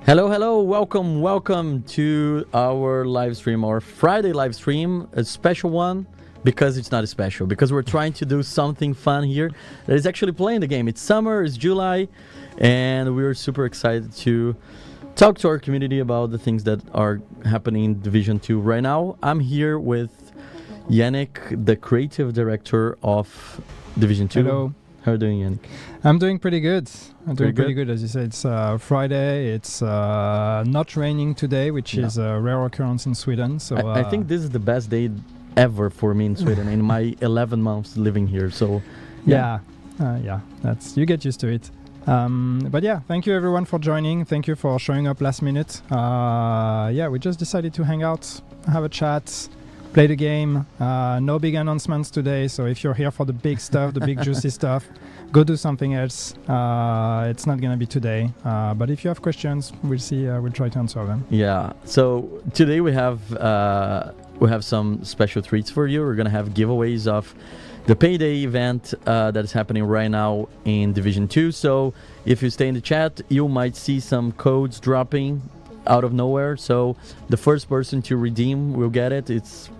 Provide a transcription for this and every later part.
Hello, welcome to our live stream, our Friday live stream, a special one, because it's not special, because we're trying to do something fun here that is actually playing the game. It's summer, it's July, and we're super excited to talk to our community about the things that are happening in Division 2 right now. I'm here with Yannick, the creative director of Division 2. Hello. How are you doing, Yannick? I'm doing pretty good. Pretty good. As you said, it's Friday. It's not raining today, which is a rare occurrence in Sweden. So I think this is the best day ever for me in Sweden in my 11 months living here. So that's, you get used to it. But yeah, thank you everyone for joining. Thank you for showing up last minute. We just decided to hang out, have a chat, play the game. No big announcements today, so if you're here for the big stuff, the big juicy stuff, go do something else. It's not gonna be today, but if you have questions, we'll see. We'll try to answer them. Yeah. So today we have some special treats for you. We're gonna have giveaways of the payday event that is happening right now in Division 2. So if you stay in the chat, you might see some codes dropping out of nowhere. So the first person to redeem will get it. It's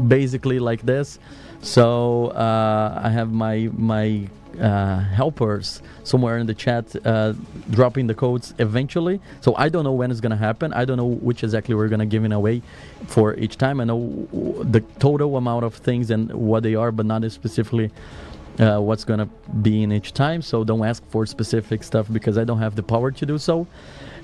basically like this. So I have my helpers somewhere in the chat dropping the codes eventually. So I don't know when it's gonna happen. I don't know which exactly we're gonna give it away for each time. I know the total amount of things and what they are, but not specifically what's gonna be in each time. So don't ask for specific stuff because I don't have the power to do so.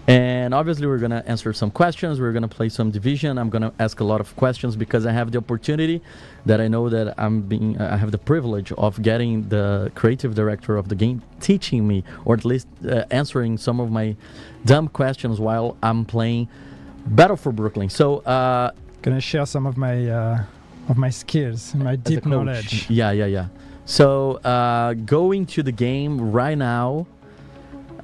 And obviously we're gonna answer some questions. We're gonna play some Division. I'm gonna ask a lot of questions because I have the opportunity that I know that I have the privilege of getting the creative director of the game teaching me, or at least answering some of my dumb questions while I'm playing Battle for Brooklyn. So gonna share some of my skills, my deep knowledge. Yeah. So going to the game right now.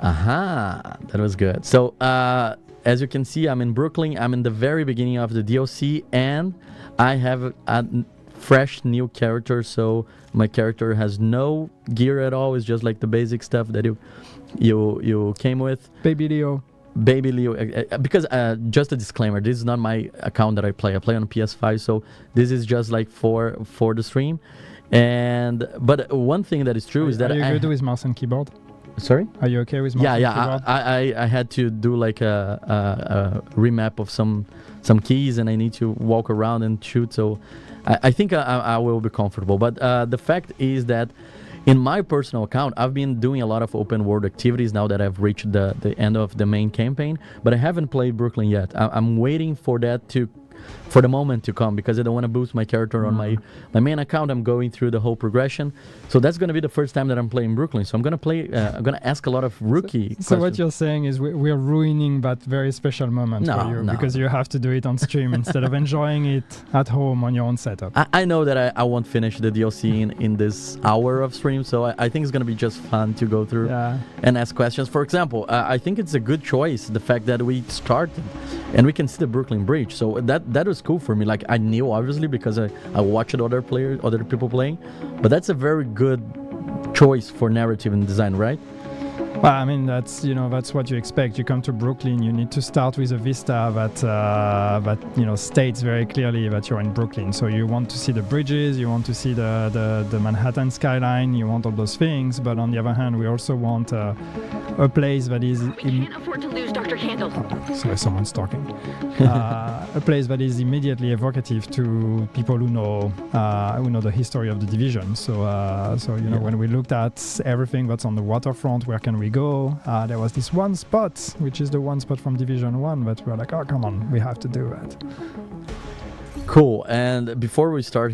That was good. So as you can see, I'm in Brooklyn. I'm in the very beginning of the DLC, and I have a fresh new character. So my character has no gear at all. It's just like the basic stuff that you came with. Baby Leo. Because just a disclaimer, this is not my account that I play on PS5, so this is just like for the stream. But one thing that is true is that are you good with mouse and keyboard? Sorry? Are you okay with mouse and keyboard? I had to do like a remap of some keys, and I need to walk around and shoot, so I think I will be comfortable. But the fact is that in my personal account, I've been doing a lot of open world activities now that I've reached the end of the main campaign, but I haven't played Brooklyn yet. I'm waiting for that for the moment to come, because I don't want to boost my character on my main account. I'm going through the whole progression, so that's going to be the first time that I'm playing Brooklyn. So I'm going to ask a lot of rookie questions. So what you're saying is we're ruining that very special moment for you, because you have to do it on stream instead of enjoying it at home on your own setup. I know that I won't finish the DLC in this hour of stream, so I think it's going to be just fun to go through and ask questions. For example, I think it's a good choice, the fact that we started and we can see the Brooklyn Bridge. So that was cool for me. Like, I knew obviously because I watched other people playing, but that's a very good choice for narrative and design, right? Well, I mean, that's what you expect. You come to Brooklyn, you need to start with a vista that states very clearly that you're in Brooklyn. So you want to see the bridges, you want to see the Manhattan skyline, you want all those things. But on the other hand, we also want a place that is. We can't afford to lose Dr. Candle. Sorry, someone's talking. A place that is immediately evocative to people who know the history of the division. So when we looked at everything that's on the waterfront, where can we go? There was this one spot, which is the one spot from Division 1, but we were like, oh, come on, we have to do that. Cool. And before I start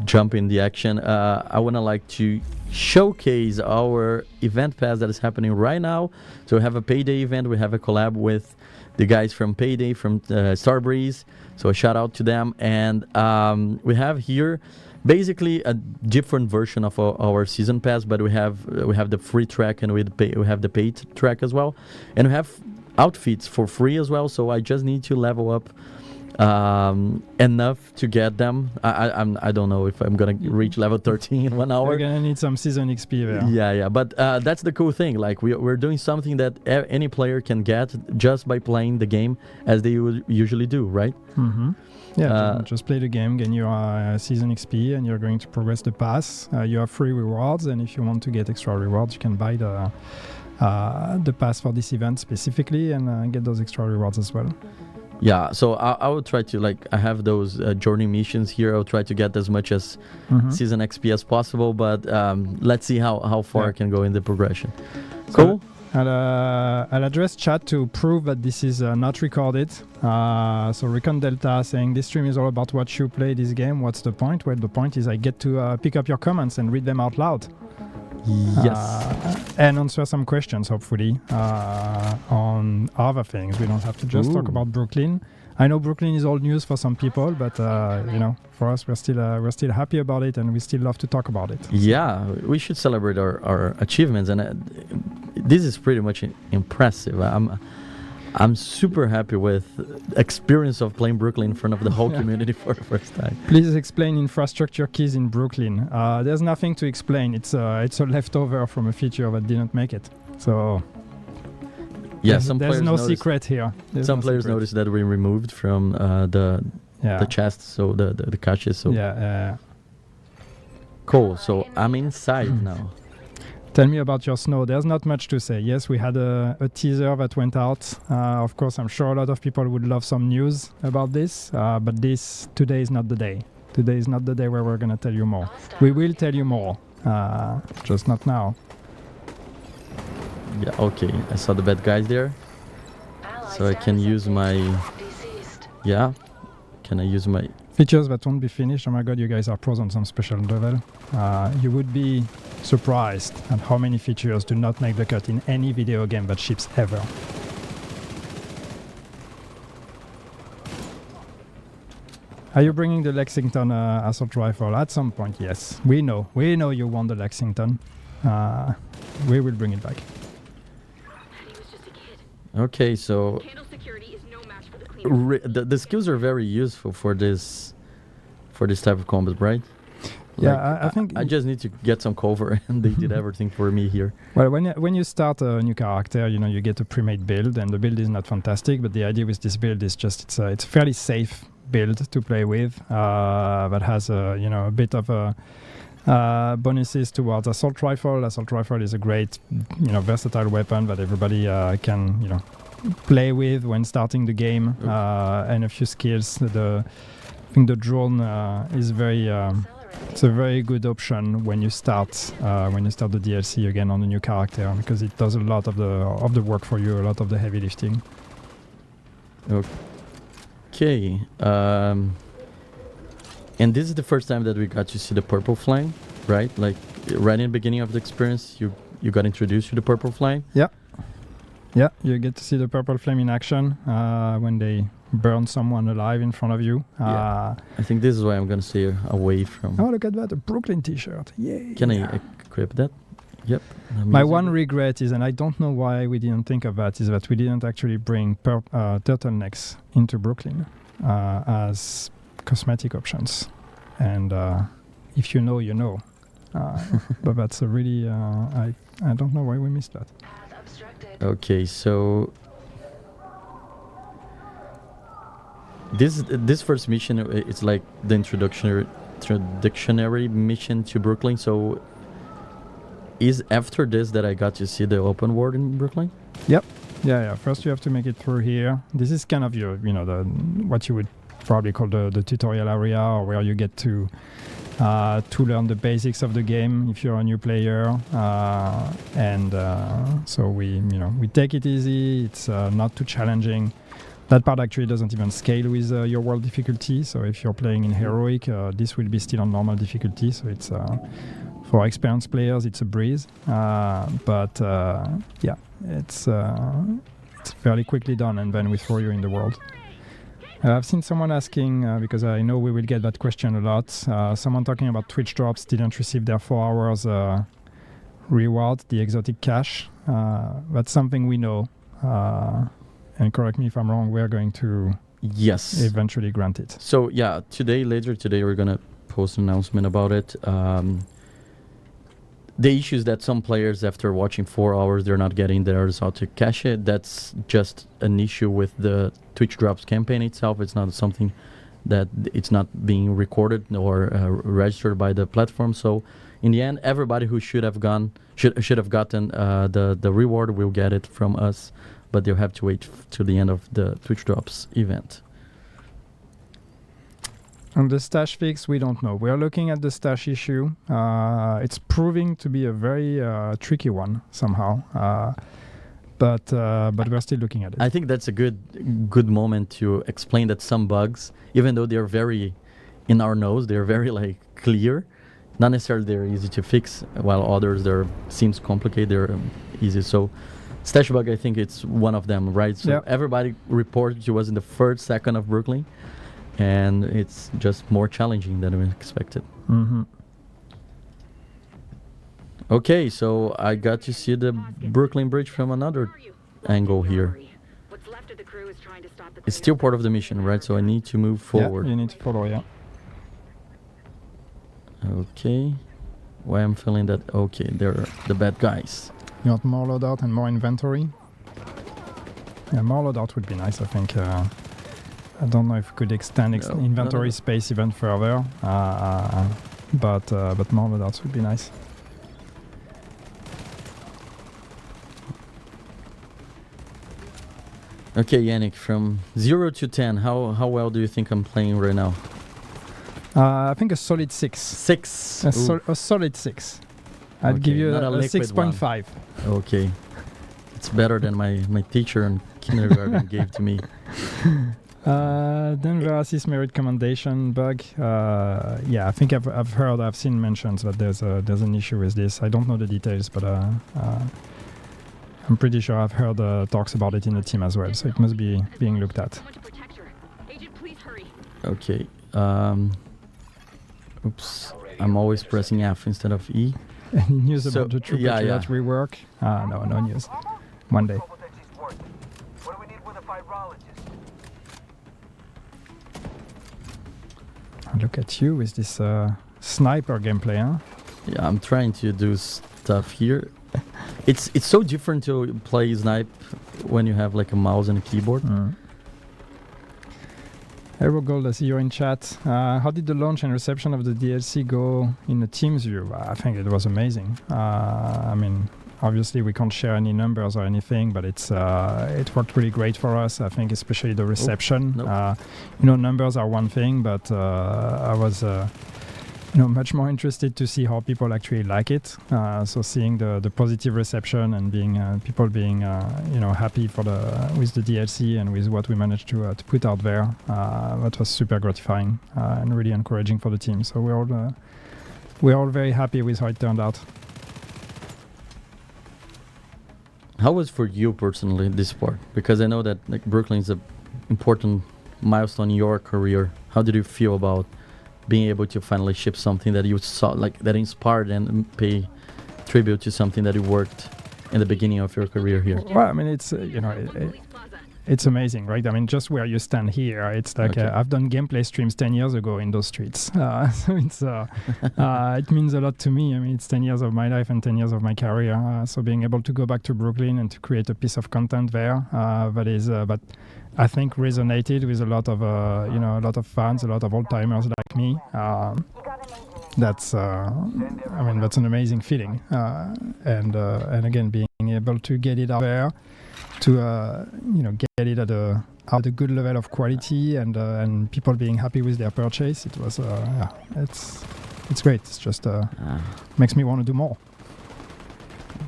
jumping the action, I want to showcase our event pass that is happening right now. So we have a Payday event. We have a collab with the guys from Payday, from Starbreeze. So a shout out to them. And we have here basically a different version of our season pass, but we have the free track, and we have the paid track as well, and we have outfits for free as well. So I just need to level up enough to get them. I don't know if I'm gonna reach level 13 in 1 hour. You're gonna need some season XP there. Yeah, but that's the cool thing. Like we're doing something that any player can get just by playing the game as they would usually do, right? Mm-hmm. Yeah, just play the game, gain your season XP, and you're going to progress the pass. You have free rewards, and if you want to get extra rewards, you can buy the pass for this event specifically and get those extra rewards as well. Yeah, so I will try to, like, I have those journey missions here. I'll try to get as much as season XP as possible, but let's see how far I can go in the progression. So cool. I'll address chat to prove that this is not recorded. So Recon Delta saying this stream is all about what you play this game. What's the point? Well, the point is I get to pick up your comments and read them out loud. Yes. And answer some questions, hopefully, on other things. We don't have to just talk about Brooklyn. I know Brooklyn is old news for some people, but for us, we're still happy about it, and we still love to talk about it. Yeah, we should celebrate our achievements, and this is pretty much impressive. I'm super happy with experience of playing Brooklyn in front of the whole community for the first time. Please explain infrastructure keys in Brooklyn. There's nothing to explain. It's a leftover from a feature that didn't make it. So yeah, there's no secret here. Some players noticed that we removed from the chest, so the caches. So cool. So I'm inside now. Tell me about your snow. There's not much to say. Yes, we had a teaser that went out. Of course, I'm sure a lot of people would love some news about this, but today is not the day. Today is not the day where we're going to tell you more. We will tell you more, just not now. Yeah, okay. I saw the bad guys there. So I can use my... Yeah. Can I use my... Features that won't be finished. Oh my god, you guys are pros on some special level. You would be surprised at how many features do not make the cut in any video game that ships ever. Are you bringing the Lexington assault rifle? At some point, yes. We know you want the Lexington. We will bring it back. Okay, so the skills are very useful for this type of combat, right? Yeah, I think I just need to get some cover, and they did everything for me here. Well, when you start a new character, you get a pre-made build, and the build is not fantastic. But the idea with this build is just it's a fairly safe build to play with, that has a bit of bonuses towards assault rifle. Assault rifle is a great versatile weapon that everybody can play with when starting the game, and a few skills. I think the drone is it's a very good option when you start the DLC again on a new character, because it does a lot of the work for you, a lot of the heavy lifting. Okay, and this is the first time that we got to see the purple flame, right? Like right in the beginning of the experience, you got introduced to the purple flame. Yeah, you get to see the purple flame in action when they burn someone alive in front of you. I think this is why I'm going to stay away from... Oh, look at that, a Brooklyn t-shirt. Yay! Can I equip that? Yep. My one regret is, and I don't know why we didn't think of that, is that we didn't actually bring turtlenecks into Brooklyn as cosmetic options. And if you know, you know. But that's a really... I don't know why we missed that. Okay, so this first mission, it's like the introductionary mission to Brooklyn. So is after this that I got to see the open world in Brooklyn? Yep. Yeah. First you have to make it through here. This is kind of your, what you would probably call the tutorial area, or where you get to learn the basics of the game if you're a new player, so we take it easy. It's not too challenging. That part actually doesn't even scale with your world difficulty. So if you're playing in heroic, this will be still on normal difficulty. So it's for experienced players, it's a breeze. It's fairly quickly done, and then we throw you in the world. I've seen someone asking, because I know we will get that question a lot, someone talking about Twitch drops didn't receive their 4 hours reward, the exotic cash. That's something we know. And correct me if I'm wrong, we're going to Yes. eventually granted. So yeah, later today, we're gonna post an announcement about it. The issue is that some players, after watching 4 hours, they're not getting theirs out to cash it. That's just an issue with the Twitch Drops campaign itself. It's not something that it's not being recorded or registered by the platform. So in the end, everybody who should have gotten the reward will get it from us, but they'll have to wait to the end of the Twitch Drops event. On the stash fix, we don't know. We are looking at the stash issue. It's proving to be a very tricky one somehow, but we're still looking at it. I think that's a good moment to explain that some bugs, even though they're very in our nose, they're very like clear. Not necessarily they're easy to fix, while others seems complicated. They're easy. So stash bug, I think it's one of them, right? So everybody reported to us in the first second of Brooklyn. And it's just more challenging than we expected. Mm-hmm. Okay, so I got to see the Brooklyn Bridge from another angle here. It's still part of the mission, right? So I need to move forward. Yeah, you need to follow, yeah. Okay. Why I'm feeling that, okay, they're the bad guys. You want more loadout and more inventory? Yeah, more loadout would be nice, I think. I don't know if we could extend inventory space even further, but more loadouts would be nice. Okay, Yannick, from 0 to 10, how well do you think I'm playing right now? I think a solid 6. 6? A solid 6. I'd give you a 6.5. Okay. It's better than my teacher in kindergarten gave to me. Then Verasis merit commendation bug. Yeah, I think I've seen mentions that there's an issue with this. I don't know the details, but I'm pretty sure I've heard talks about it in the team as well. So it must be being looked at. Okay. Oops. I'm always pressing F instead of E. Any news about the True Patriot rework? No news. One day. Look at you with this sniper gameplay, huh? Yeah, I'm trying to do stuff here. It's so different to play snipe when you have like a mouse and a keyboard. Aero Gold, I see you in chat. How did the launch and reception of the DLC go in the Teams view? I think it was amazing. I mean, obviously we can't share any numbers or anything, but it worked really great for us. I think especially the reception. Numbers are one thing, but I was much more interested to see how people actually like it. So seeing the positive reception and people being happy with the DLC and with what we managed to put out there, that was super gratifying and really encouraging for the team. So we're all very happy with how it turned out. How was for you personally this part? Because I know that like Brooklyn is an important milestone in your career. How did you feel about being able to finally ship something that you saw, like that inspired and pay tribute to something that you worked in the beginning of your career here? Well, I mean, it's it's amazing, right? I mean, just where you stand here, it's like I've done gameplay streams 10 years ago in those streets. So it's it means a lot to me. I mean, it's 10 years of my life and 10 years of my career. So being able to go back to Brooklyn and to create a piece of content there, but I think resonated with a lot of fans, a lot of old timers like me. That's that's an amazing feeling. And again, being able to get it out there, to get it at a good level of quality and people being happy with their purchase, it was it's great. It's just makes me want to do more.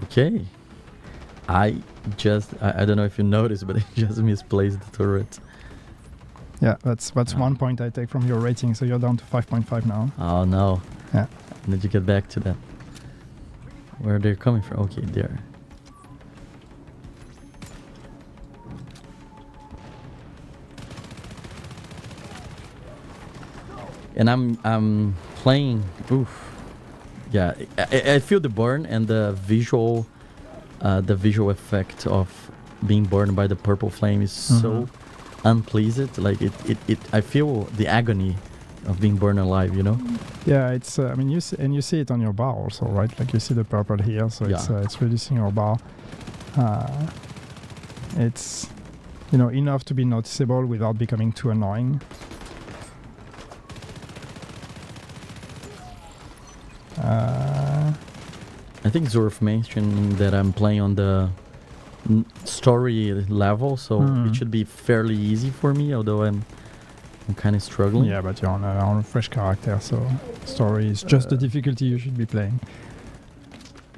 Okay. I don't know if you noticed, but I just misplaced the turret. Yeah, that's 1 point I take from your rating, so you're down to 5.5 now. Oh no. Yeah. I need to get back to that. Where they're coming from? Okay, there. And I'm playing. Oof. Yeah, I feel the burn and the visual effect of being burned by the purple flame is so unpleased. Like it I feel the agony of being burned alive, you know? Yeah, it's. I mean, you see it on your bar also, right? Like you see the purple here, so it's reducing your bar. It's enough to be noticeable without becoming too annoying. I think Zorf mentioned that I'm playing on the story level, so it should be fairly easy for me, although I'm kind of struggling. Yeah, but you're on a fresh character, so story is just the difficulty you should be playing.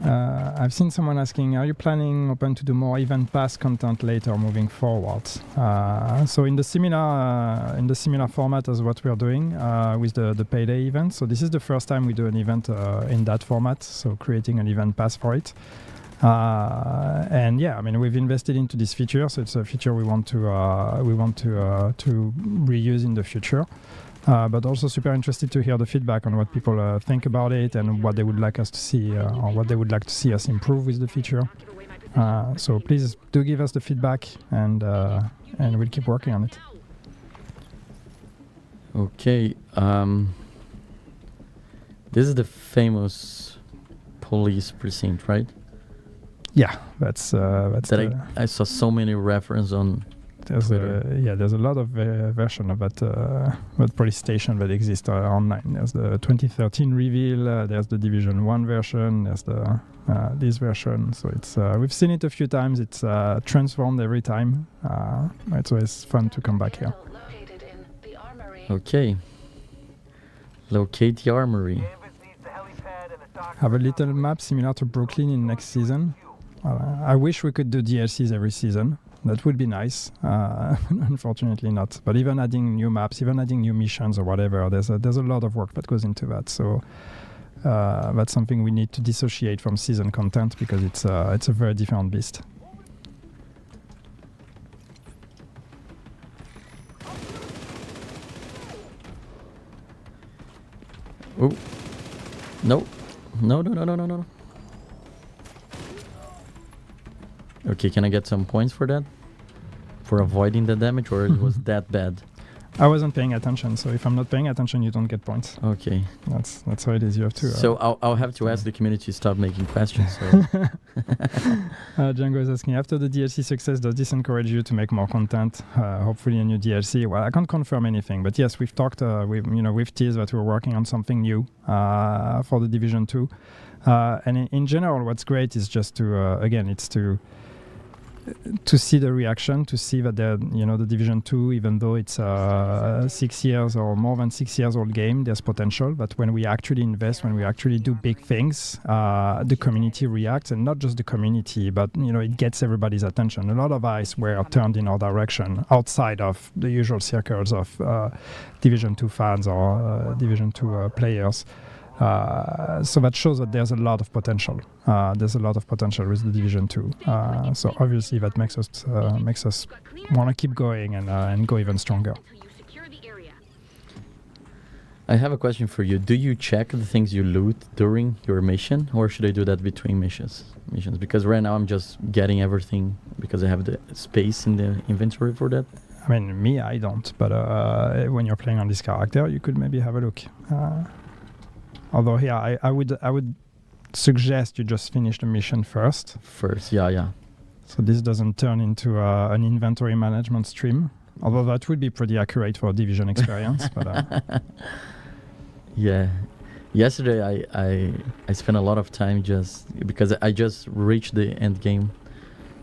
I've seen someone asking, are you planning open to do more event pass content later moving forward? So in the similar format as what we're doing with the payday event. So this is the first time we do an event in that format, so creating an event pass for it. And yeah, I mean, we've invested into this feature, so it's a feature we want to reuse in the future. But also super interested to hear the feedback on what people think about it and what they would like us to see or what they would like to see us improve with the feature. So please do give us the feedback, and we'll keep working on it. Okay. This is the famous police precinct, right? Yeah, that's that I saw so many references on. There's a lot of version of that police station that exists online. There's the 2013 reveal. There's the Division 1 version. There's the this version. So it's we've seen it a few times. It's transformed every time. It's always fun to come back here. Okay. Locate the armory. Have a little map similar to Brooklyn in next season. I wish we could do DLCs every season. That would be nice. Unfortunately not. But even adding new maps, even adding new missions or whatever, there's a lot of work that goes into that. So that's something we need to dissociate from season content because it's a very different beast. Oh. No. No. Okay, can I get some points for that? For avoiding the damage, or it was that bad? I wasn't paying attention, so if I'm not paying attention, you don't get points. Okay. That's how it is. You have to. So I'll have to ask the community to stop making questions. So. Django is asking, after the DLC success, does this encourage you to make more content? Hopefully a new DLC. Well, I can't confirm anything, but yes, we've talked. We've teased that we're working on something new for the Division 2. And in general, what's great is just to see the reaction, to see that the Division 2, even though it's 6 years or more than 6 years old game, there's potential. But when we actually invest, when we actually do big things, the community reacts, and not just the community, but it gets everybody's attention. A lot of eyes were turned in our direction outside of the usual circles of Division 2 fans or Division 2 players. So that shows that there's a lot of potential. There's a lot of potential with the Division 2. So obviously that makes us want to keep going and go even stronger. I have a question for you. Do you check the things you loot during your mission, or should I do that between missions? Because right now I'm just getting everything because I have the space in the inventory for that. I mean, me, I don't. But when you're playing on this character, you could maybe have a look. Although here, I would suggest you just finish the mission first. Yeah. So this doesn't turn into an inventory management stream. Although that would be pretty accurate for a Division experience. But yeah. Yesterday, I spent a lot of time just because I just reached the end game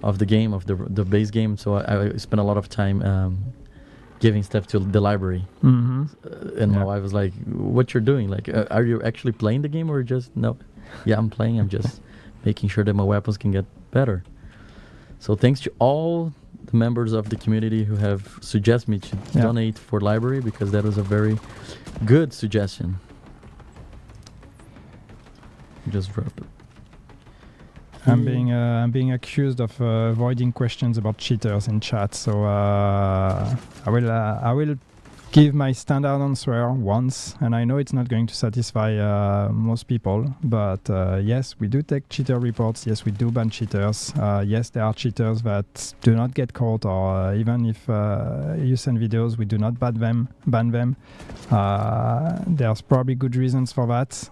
of the base game. So I spent a lot of time giving stuff to the library. Mm-hmm. And my wife was like, what you're doing? Like, are you actually playing the game or just no? Yeah, I'm playing. I'm just making sure that my weapons can get better. So thanks to all the members of the community who have suggested me to donate for library, because that was a very good suggestion. Just drop it. I'm being accused of avoiding questions about cheaters in chat, so I will give my standard answer once, and I know it's not going to satisfy most people, but yes, we do take cheater reports. Yes, we do ban cheaters. Yes, there are cheaters that do not get caught, or even if you send videos, we do not ban them. There's probably good reasons for that,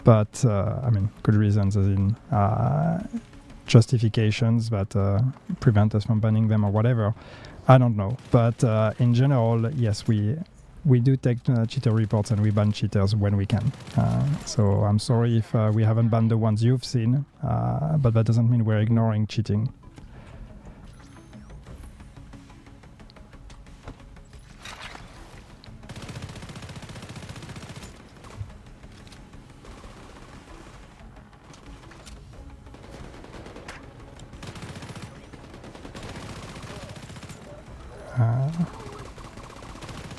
but I mean, good reasons as in justifications that prevent us from banning them or whatever. I don't know, but in general, yes, we do take cheater reports and we ban cheaters when we can. So I'm sorry if we haven't banned the ones you've seen, but that doesn't mean we're ignoring cheating.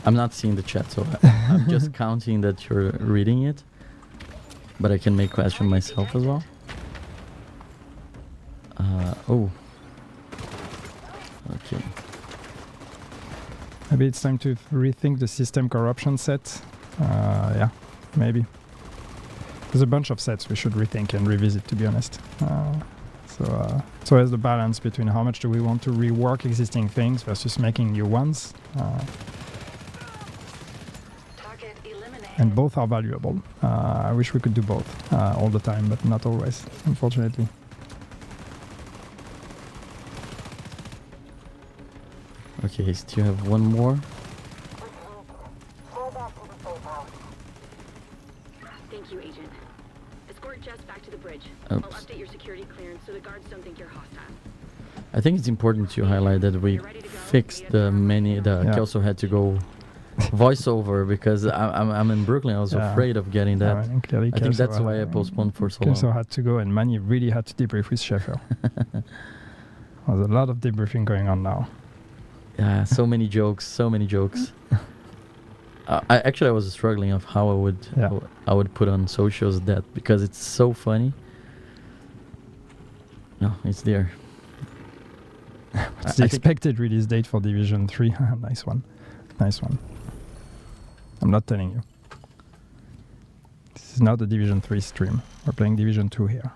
I'm not seeing the chat, so I'm just counting that you're reading it. But I can make question myself as well. Oh. Okay. Maybe it's time to rethink the system corruption set. Yeah, maybe. There's a bunch of sets we should rethink and revisit, to be honest. So there's the balance between how much do we want to rework existing things versus making new ones. And both are valuable. I wish we could do both all the time, but not always, unfortunately. Okay, do you have one more? Thank you, Agent. Escort Jess back to the bridge. Oops. I'll update your security clearance so the guards don't think you're hostile. I think it's important to highlight that we fixed the Kelso had to go voiceover because I'm in Brooklyn. I was afraid of getting that. I think that's why I postponed for so long. Kelso had to go and Manny really had to debrief with Schaeffer. There's a lot of debriefing going on now. Yeah, so many jokes. I was struggling of how I would put on socials that because it's so funny. No, it's there. It's the expected release date for Division 3. Nice one. I'm not telling you. This is not the Division 3 stream. We're playing Division 2 here.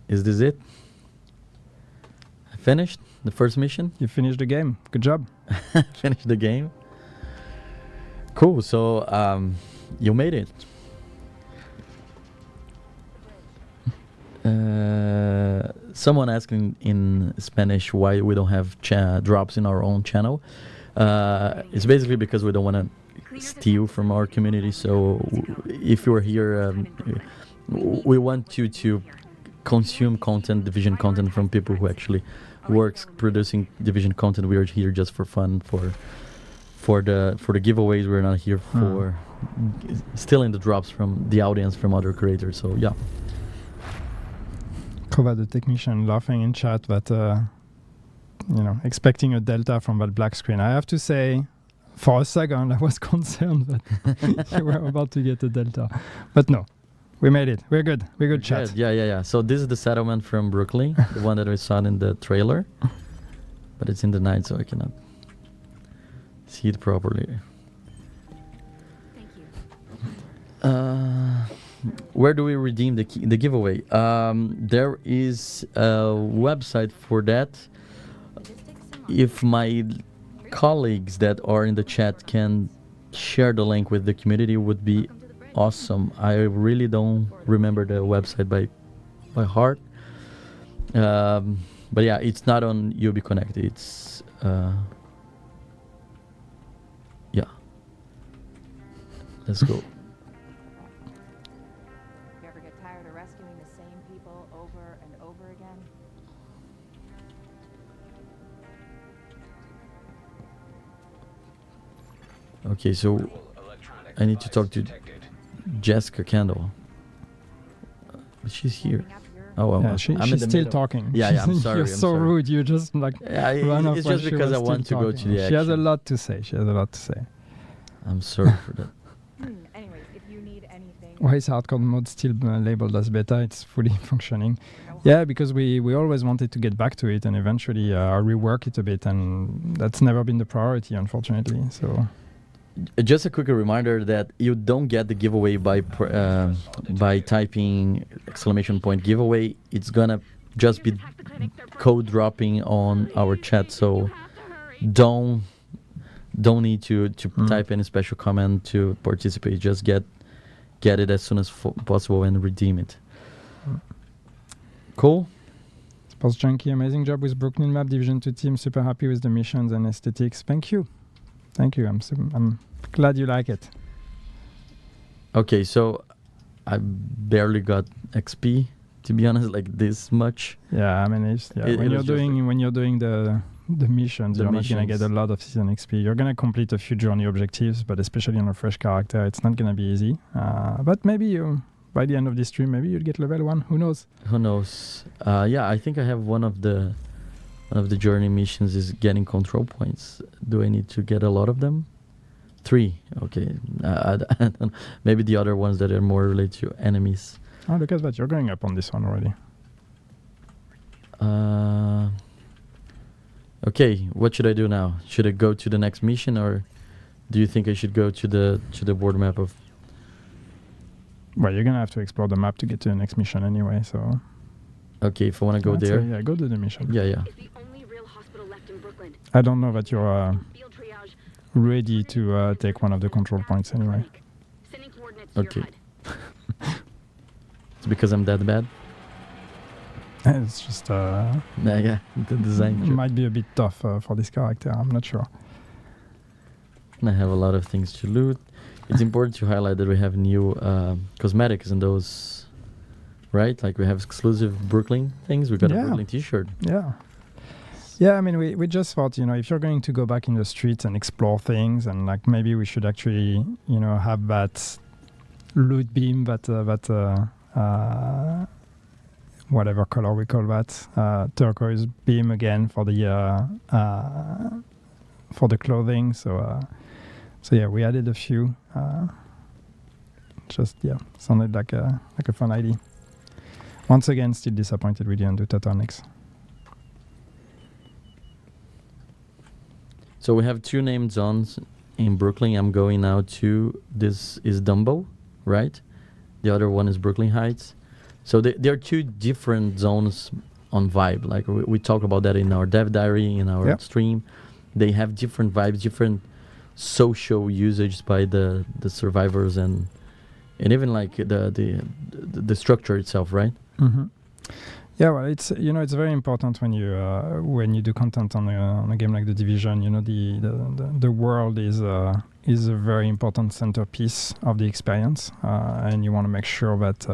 Is this it? I finished the first mission? You finished the game. Good job. Finished the game. Cool. So you made it. Someone asking in Spanish why we don't have drops in our own channel. It's basically because we don't want to steal from our community. So if you're here, we want you to consume content, Division content from people who actually works producing Division content. We are here just for fun, for the giveaways. We're not here for stealing the drops from the audience from other creators. So yeah. Kova, the technician, laughing in chat that expecting a delta from that black screen. I have to say, for a second I was concerned that you were about to get a delta, but no. We made it. We're good. We're good, chat. Yeah. So this is the settlement from Brooklyn, the one that we saw in the trailer. But it's in the night, so I cannot see it properly. Thank you. Where do we redeem the giveaway? There is a website for that. If my colleagues that are in the chat can share the link with the community, would be awesome. I really don't remember the website by heart. But yeah, it's not on UB Connect. It's yeah. Let's go. You ever get tired of rescuing the same people over and over again? Okay, so I need to talk to Jessica Kendall. She's here. Oh well, yeah, she's still talking. Yeah, I'm sorry. You're so rude. You just run off. It's just because I want to go to the action. She has a lot to say. I'm sorry for that. Anyways, if you need anything. Why is hardcore mode still labeled as beta? It's fully functioning. Yeah, because we always wanted to get back to it and eventually rework it a bit, and that's never been the priority, unfortunately. So Just a quick reminder that you don't get the giveaway by typing !giveaway. It's gonna just be code dropping on our chat, so don't need to type any special comment to participate. Just get it as soon as possible and redeem it. Cool. Sports Junkie, amazing job with Brooklyn map, Division 2 team, super happy with the missions and aesthetics. Thank you. I'm glad you like it. Okay, so I barely got XP, to be honest, like this much. Yeah, I mean, when you're doing the missions, you're not gonna get a lot of season XP. You're gonna complete a few journey objectives, but especially on a fresh character, it's not gonna be easy. But maybe by the end of this stream, maybe you'll get level 1. Who knows? Yeah, I think I have one of the journey missions is getting control points. Do I need to get a lot of them? 3. Okay. I don't, maybe the other ones that are more related to enemies. Oh, look at that. You're going up on this one already. Okay, what should I do now? Should I go to the next mission, or do you think I should go to the world map of... Well, you're going to have to explore the map to get to the next mission anyway, so... Okay, if I want to go there... Yeah, go to the mission. Yeah. Is the only real hospital left in Brooklyn. I don't know that you're Field triage. ready to take one of the control points anyway. Sending coordinates to Okay. your HUD. It's because I'm that bad? It's just... Yeah, the design. It might be a bit tough for this character, I'm not sure. I have a lot of things to loot. It's important to highlight that we have new cosmetics in those, right? Like we have exclusive Brooklyn things. We got a Brooklyn t-shirt. Yeah. Yeah, I mean, we just thought, if you're going to go back in the streets and explore things, and like maybe we should actually, have that loot beam, whatever color we call that, turquoise beam again for the clothing. So yeah, we added a few. Sounded like a fun idea. Once again, still disappointed we didn't do Totonics. So we have 2 named zones in Brooklyn. I'm going now to, this is Dumbo, right? The other one is Brooklyn Heights. So there are 2 different zones on vibe. Like we talk about that in our dev diary, in our stream. They have different vibes, different social usage by the survivors and even like the structure itself, right? Mm-hmm. Yeah, well, it's it's very important when you do content on a game like The Division. The world is a very important centerpiece of the experience, and you want to make sure that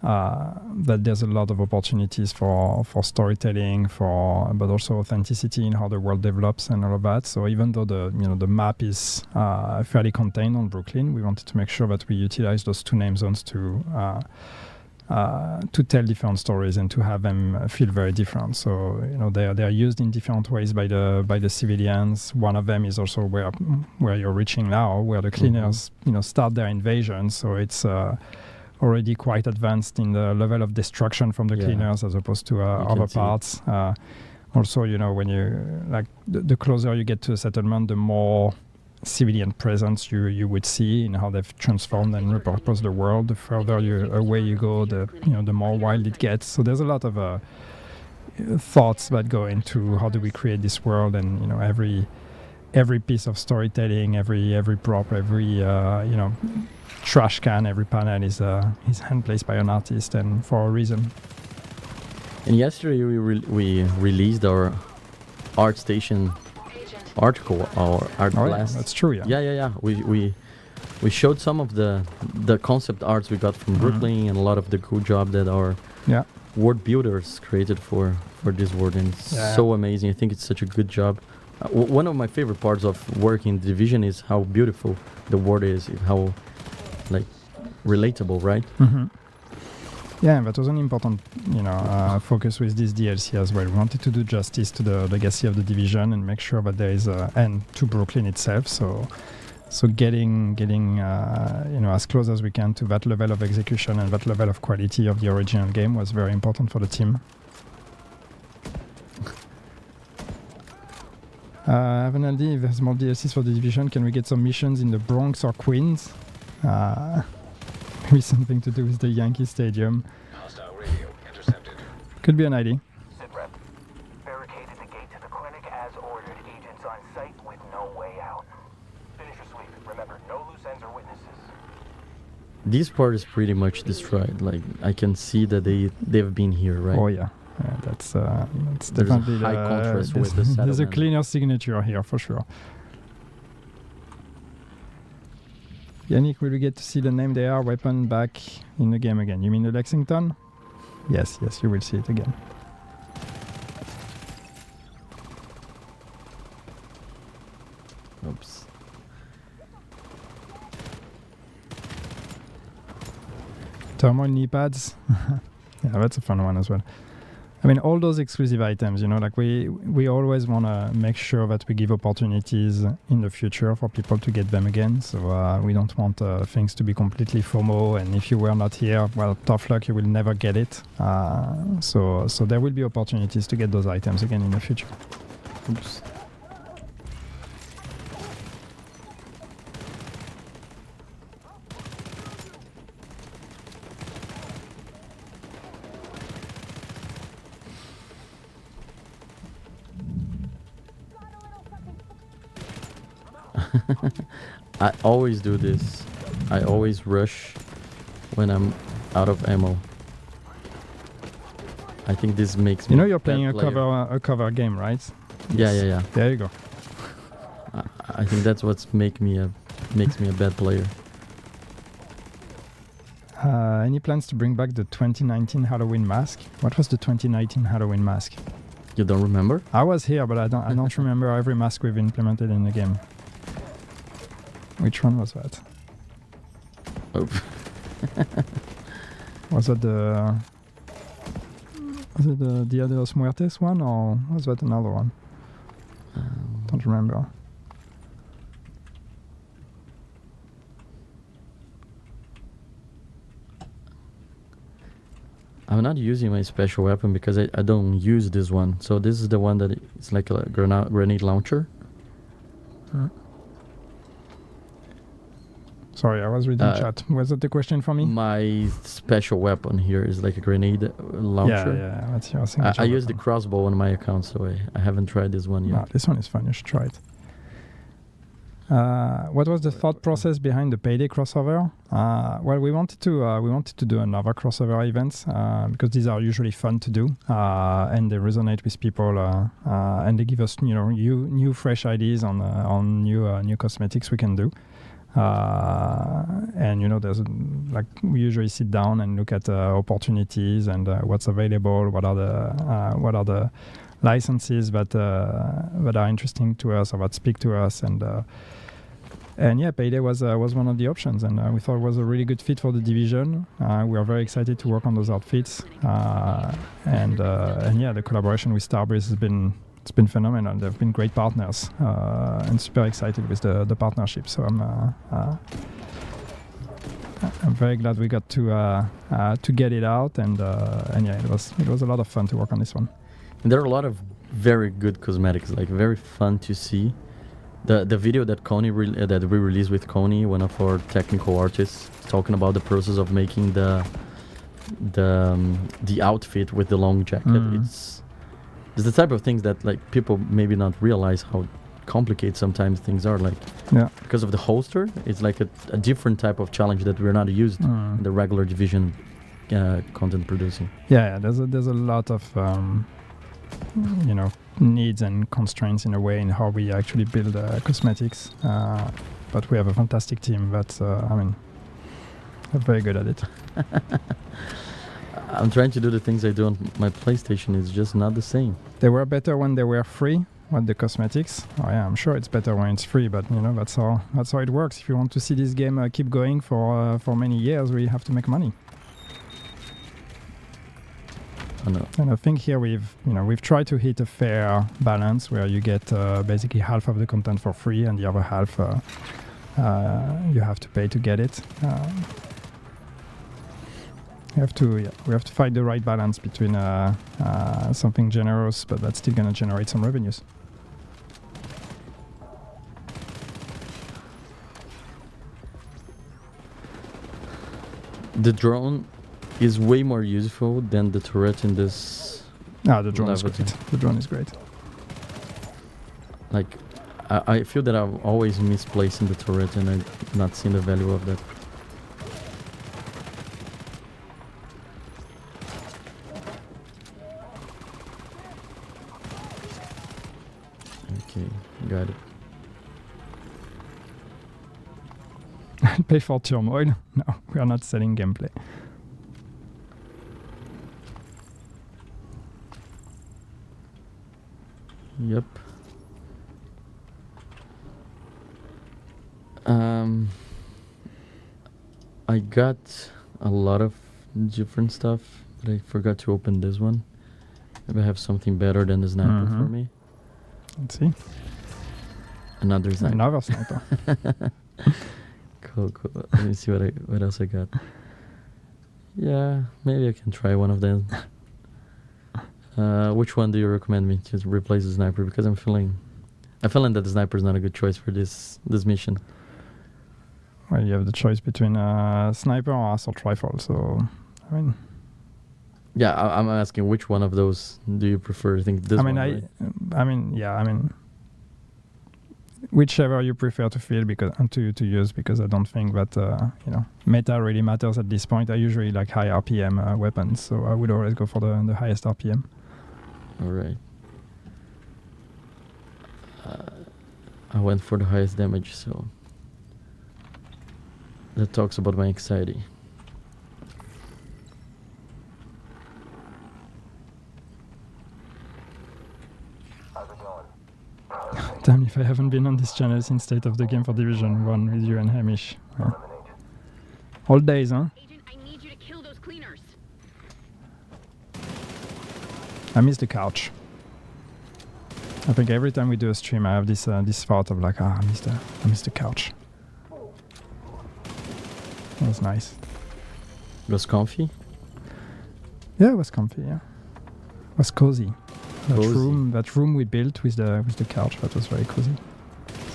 there's a lot of opportunities for storytelling, but also authenticity in how the world develops and all of that. So even though the map is fairly contained on Brooklyn, we wanted to make sure that we utilize those 2 name zones to tell different stories and to have them feel very different. So they are used in different ways by the civilians. One of them is also where you're reaching now, where the cleaners start their invasion. So it's already quite advanced in the level of destruction from the cleaners as opposed to other parts. Also, when you the closer you get to a settlement, the more civilian presence you would see in how they've transformed and repurposed the world. The further away you go, the more wild it gets. So there's a lot of thoughts that go into how do we create this world, and every piece of storytelling, every prop, every trash can, every panel is hand placed by an artist, and for a reason. And yesterday we released our ArtStation article, or art blast. That's true. Yeah. We showed some of the concept arts we got from Brooklyn, and a lot of the cool job that our world builders created for this world, and it's so amazing. I think it's such a good job. One of my favorite parts of working in The Division is how beautiful the world is, how relatable, right? Mm-hmm. Yeah, that was an important, focus with this DLC as well. We wanted to do justice to the legacy of The Division and make sure that there is an end to Brooklyn itself. So So getting as close as we can to that level of execution and that level of quality of the original game was very important for the team. Avenaldi, if there's more DLCs for the Division, can we get some missions in the Bronx or Queens? Maybe something to do with the Yankee Stadium. Hostile radio intercepted. Could be an idea. Sit rep. Barricaded the gate to the clinic as ordered. Agents on site with no way out. Finish your sweep. Remember, no loose ends or witnesses. This part is pretty much destroyed. Like I can see that they've been here, right? Oh yeah. That's There's definitely a high contrast with the there's a settlement. cleaner signature here for sure. Yannick, will we get to see the name they are weapon back in the game again? You mean the Lexington? Yes, you will see it again. Oops. Thermal knee pads. Yeah, that's a fun one as well. I mean, all those exclusive items, like we always want to make sure that we give opportunities in the future for people to get them again. So we don't want things to be completely FOMO. And if you were not here, well, tough luck, you will never get it. So there will be opportunities to get those items again in the future. Oops. I always do this. I always rush when I'm out of ammo. I think this makes me. You're playing a cover game, right? Yeah. There you go. I think that's what's makes me a bad player. Any plans to bring back the 2019 Halloween mask? What was the 2019 Halloween mask? You don't remember? I was here, but I don't remember every mask we've implemented in the game. Which one was that? Oh. Was it the Dia de los Muertes one, or was that another one? Don't remember. I'm not using my special weapon because I don't use this one. So this is the one that it's like a grenade launcher. Sorry, I was reading chat. Was that the question for me? My special weapon here is like a grenade launcher. Yeah. That's your signature I use the weapon. crossbow on my account, so I haven't tried this one yet. No, this one is fun. You should try it. What was the thought process behind the Payday crossover? Well, we wanted to do another crossover events because these are usually fun to do and they resonate with people and they give us new fresh ideas on new cosmetics we can do. And there's we usually sit down and look at opportunities and what's available, what are the licenses that are interesting to us or that speak to us, and yeah, Payday was one of the options, and we thought it was a really good fit for the division. We are very excited to work on those outfits, and yeah, the collaboration with Starbreeze it's been phenomenal. They've been great partners, and super excited with the partnership. So I'm very glad we got to get it out, and yeah, it was a lot of fun to work on this one. And there are a lot of very good cosmetics, like very fun to see. The video that that we released with Coney, one of our technical artists, talking about the process of making the outfit with the long jacket. It's the type of things that people maybe not realize how complicated sometimes things are. Because of the holster, it's like a different type of challenge that we're not used in the regular division content producing. Yeah, there's a lot of needs and constraints in a way in how we actually build cosmetics. But we have a fantastic team that's they're very good at it. I'm trying to do the things I do on my PlayStation. It's just not the same. They were better when they were free. What the cosmetics? Oh yeah, I'm sure it's better when it's free. But that's how it works. If you want to see this game keep going for many years, we have to make money. And I think here we've tried to hit a fair balance where you get basically half of the content for free and the other half you have to pay to get it. We have to find the right balance between something generous, but that's still gonna generate some revenues. The drone is way more useful than the turret in this. The drone is level. great. The drone is great. Like, I feel that I've always misplaced in the turret and I've not seen the value of that. Okay, got it. Pay for turmoil? No, we are not selling gameplay. Yep. I got a lot of different stuff, but I forgot to open this one. Maybe I have something better than the sniper for me. Let's see. Another sniper. Another sniper. Cool. Let me see what else I got. Yeah, maybe I can try one of them. Which one do you recommend me to replace the sniper? Because I'm feeling that the sniper is not a good choice for this mission. Well, you have the choice between sniper or assault rifle. So, I mean. Yeah, I'm asking which one of those do you prefer? I think this one. Right? Whichever you prefer to feel to use, because I don't think that meta really matters at this point. I usually like high RPM weapons, so I would always go for the highest RPM. All right. I went for the highest damage, so that talks about my anxiety. Damn if I haven't been on this channel since State of the Game for Division 1 with you and Hamish. All days, huh? Agent, I need you to kill those cleaners. I miss the couch. I think every time we do a stream, I have this thought of like, I miss the couch. It was nice. It was comfy? Yeah, it was comfy, yeah. It was cozy. Cozy. That room we built with the couch, that was very cozy.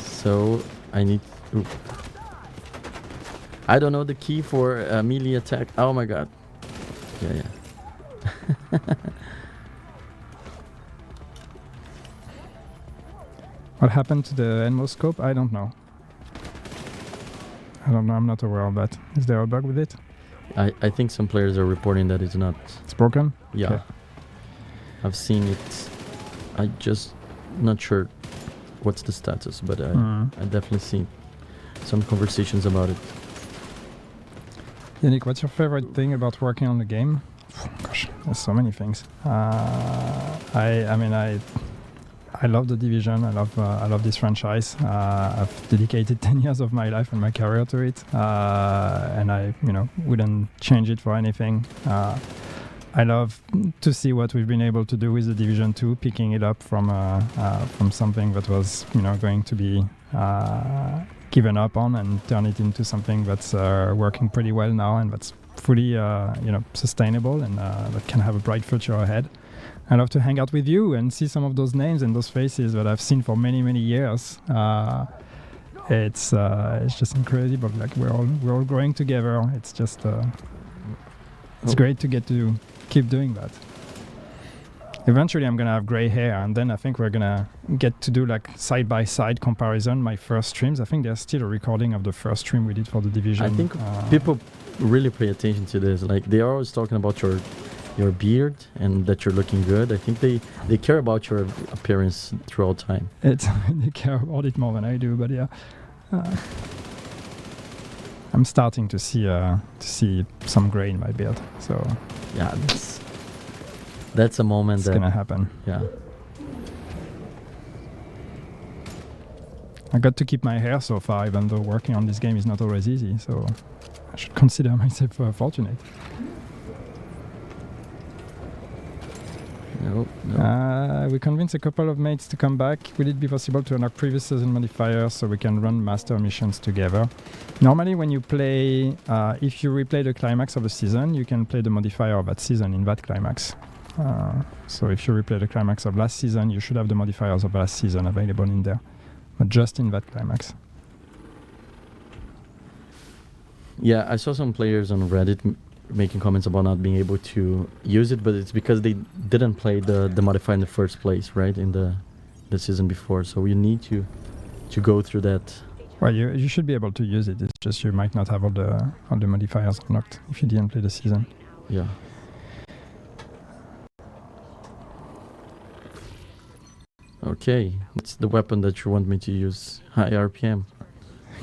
So I need. Ooh. I don't know the key for melee attack. Oh my god. Yeah. What happened to the Enmo scope? I don't know. I'm not aware of that. Is there a bug with it? I think some players are reporting that it's not. It's broken? Yeah. Okay. I've seen it. I just not sure what's the status, but I definitely seen some conversations about it. Yannick, what's your favorite thing about working on the game? Gosh, there's so many things. I love the Division. I love this franchise. I've dedicated 10 years of my life and my career to it, and I wouldn't change it for anything. I love to see what we've been able to do with the Division 2, picking it up from something that was going to be given up on and turn it into something that's working pretty well now and that's fully sustainable and that can have a bright future ahead. I love to hang out with you and see some of those names and those faces that I've seen for many, many years. It's just incredible. Like we're all growing together. It's just it's great to get to keep doing that. Eventually I'm gonna have gray hair, and then I think we're gonna get to do like side-by-side comparison. My first streams, I think there's still a recording of the first stream we did for the Division. I think people really pay attention to this. Like they are always talking about your beard and that you're looking good. I think they care about your appearance throughout time. They care about it more than I do, but yeah. I'm starting to see some gray in my beard, so yeah, that's a moment it's gonna happen. Yeah, I got to keep my hair so far, even though working on this game is not always easy. So I should consider myself fortunate. No, no. We convinced a couple of mates to come back. Will it be possible to unlock previous season modifiers so we can run master missions together? Normally when you play, if you replay the climax of a season, you can play the modifier of that season in that climax. So if you replay the climax of last season, you should have the modifiers of last season available in there, but just in that climax. Yeah, I saw some players on Reddit making comments about not being able to use it, but it's because they didn't play the modifier in the first place, right? In the season before, so you need to go through that. Well, you should be able to use it. It's just you might not have all the modifiers unlocked if you didn't play the season. Yeah. Okay, what's the weapon that you want me to use? High RPM.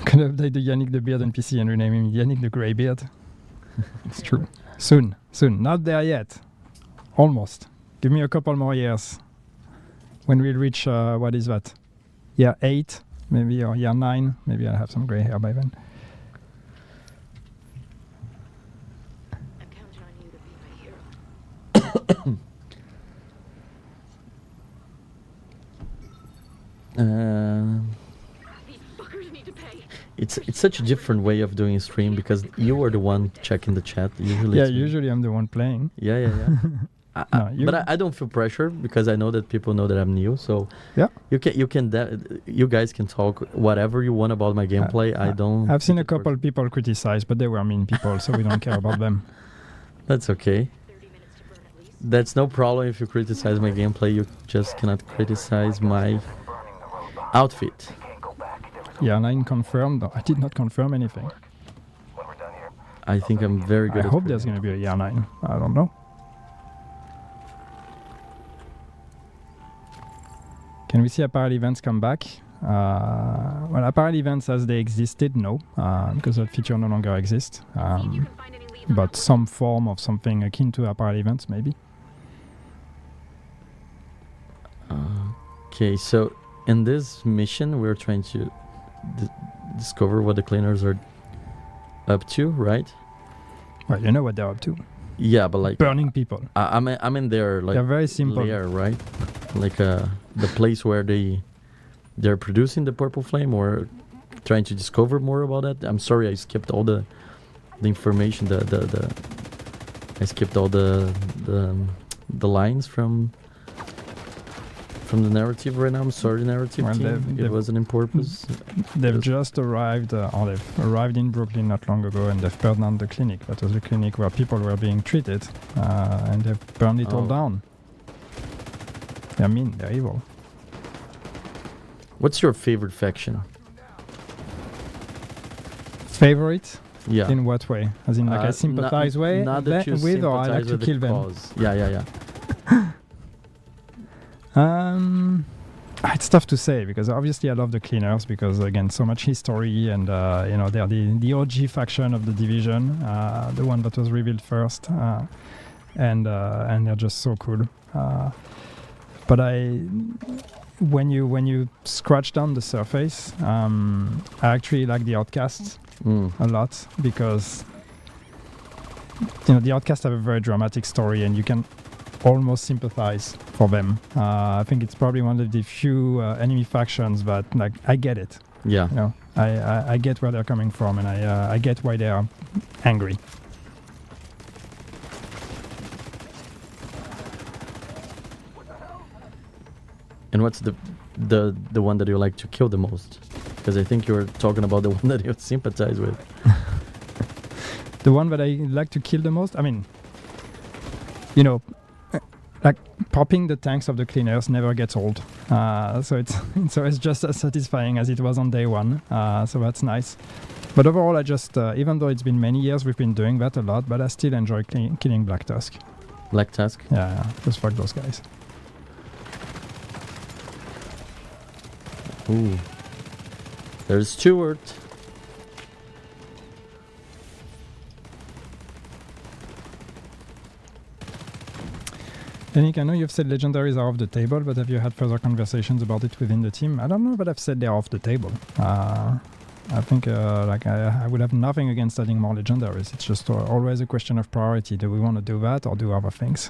Gonna update the Yannick the Beard NPC and rename him Yannick the Greybeard. It's true. Soon. Not there yet. Almost. Give me a couple more years. When we reach, what is that? Year 8, maybe, or year 9. Maybe I'll have some grey hair by then. I'm counting on you to be my hero. These fuckers need to pay. It's such a different way of doing a stream because you are the one checking the chat. Usually, Yeah, it's me. usually I'm the one playing. Yeah. No, I don't feel pressure because I know that people know that I'm new. So Yeah. you guys can talk whatever you want about my gameplay. I don't. I've seen a take it couple personally. people criticize, but they were mean people, so we don't care about them. That's okay. 30 minutes to burn at least. That's no problem if you criticize my gameplay. You just cannot criticize my outfit. Can't go back. There was Yeah, 9 confirmed. I did not confirm anything. when we're done here. I think I'm very good. I at hope there's going to be a year 9. I don't know. Can we see apparel events come back? Well, apparel events as they existed, no, because that feature no longer exists. See if you can find any leads on But that some form of something akin to apparel events, maybe. Okay, so in this mission, we're trying to discover what the cleaners are up to, right? Well, you know what they're up to. Yeah, but like Burning people. I'm in their like They're very simple. lair, right? Like the place where they're producing the purple flame, or trying to discover more about that. I'm sorry, I skipped all the information. I skipped all the lines from the narrative right now. I'm sorry, narrative Well, team. It wasn't in purpose. They've Yes. just arrived, or they've arrived in Brooklyn not long ago, and they've burned down the clinic. That was the clinic where people were being treated, and they've burned it all Oh. down. They're mean, they're evil. What's your favorite faction? Favorite? Yeah. In what way? As in, like, I sympathize not that you with, or I like sympathize to with kill the them? cause. Yeah. It's tough to say because obviously I love the cleaners because again so much history and they're the OG faction of the division, the one that was revealed first, and they're just so cool. But when you scratch down the surface, I actually like the Outcasts a lot because the Outcasts have a very dramatic story and you can almost sympathize for them. I think it's probably one of the few enemy factions that like I get it. Yeah. I get where they're coming from and I get why they are angry. And what's the one that you like to kill the most? Because I think you were talking about the one that you sympathize with. The one that I like to kill the most? I mean, like popping the tanks of the cleaners never gets old. So it's just as satisfying as it was on day one. So that's nice. But overall, I just, even though it's been many years, we've been doing that a lot, but I still enjoy killing Black Tusk. Black Tusk? Yeah, just fuck those guys. Ooh. There's Stuart. Yannick, I know you've said legendaries are off the table, but have you had further conversations about it within the team? I don't know, but I've said they're off the table. I think I would have nothing against adding more legendaries. It's just always a question of priority. Do we want to do that or do other things?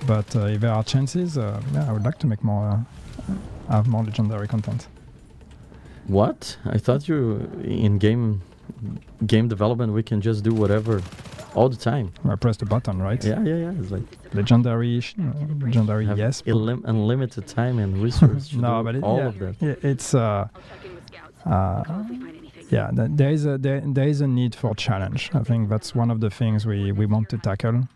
But if there are chances, yeah, I would like to make more, have more legendary content. What? I thought you in game development we can just do whatever all the time. I press the button, right? Yeah. It's like Legendary, legendary, have yes. unlimited time and resources. to No, do but all of that. it's I'll check in with scouts. Call if we find anything. yeah, there is a need for challenge. I think that's one of the things we want to tackle.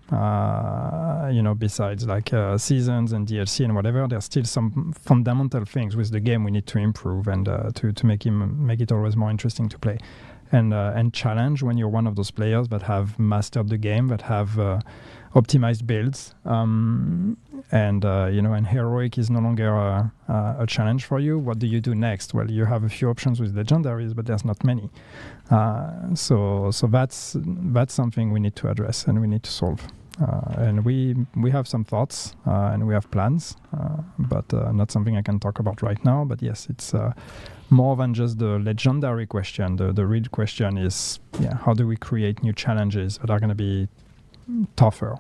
Besides like seasons and DLC and whatever, there's still some fundamental things with the game we need to improve and to make it always more interesting to play. And challenge when you're one of those players that have mastered the game, that have optimized builds, and heroic is no longer a challenge for you. What do you do next? Well, you have a few options with legendaries, but there's not many. So that's something we need to address and we need to solve. And we have some thoughts and we have plans, but not something I can talk about right now. But yes, it's more than just the legendary question. The real question is, how do we create new challenges that are going to be tougher?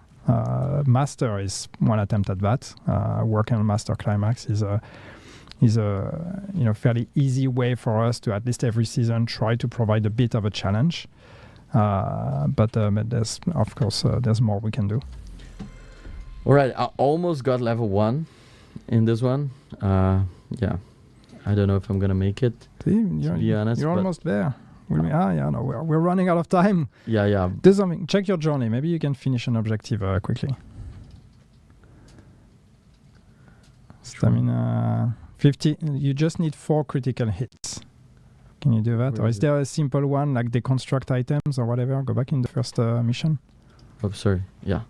Master is one attempt at that. Working on Master Climax is a fairly easy way for us to at least every season try to provide a bit of a challenge. But there's of course there's more we can do. All right, I almost got level 1 in this one. I don't know if I'm gonna make it. See, to be honest, you're but almost there. We're running out of time. Yeah. Do something. Check your journey. Maybe you can finish an objective quickly. Stamina 50. You just need 4 critical hits. Can you do that? Where Or is is there a simple one like deconstruct items or whatever? Go back in the first mission. Oh, sorry. Yeah.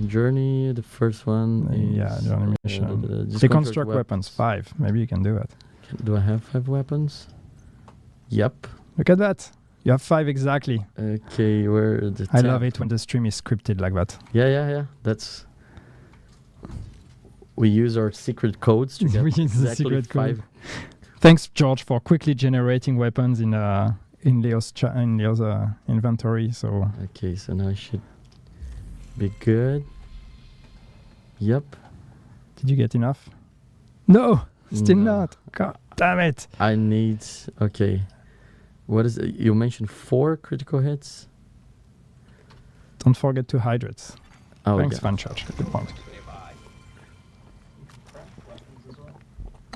Journey. The first one. Is, journey mission. deconstruct Deconstruct weapons 5. Maybe you can do that. Do I have 5 weapons? Yep. Look at that. You have 5 exactly. Okay, where the I love it when the stream is scripted like that. Yeah. That's. We use our secret codes to get We use the exactly secret 5. code. Thanks, George, for quickly generating weapons in Leo's inventory. So Okay, so now I should be good. Yep. did you get enough? No, still No. not. God damn it! I need. Okay. What is it? You mentioned 4 critical hits. Don't forget to hydrate. Oh, Thanks, yeah. Fanchurch. Good point.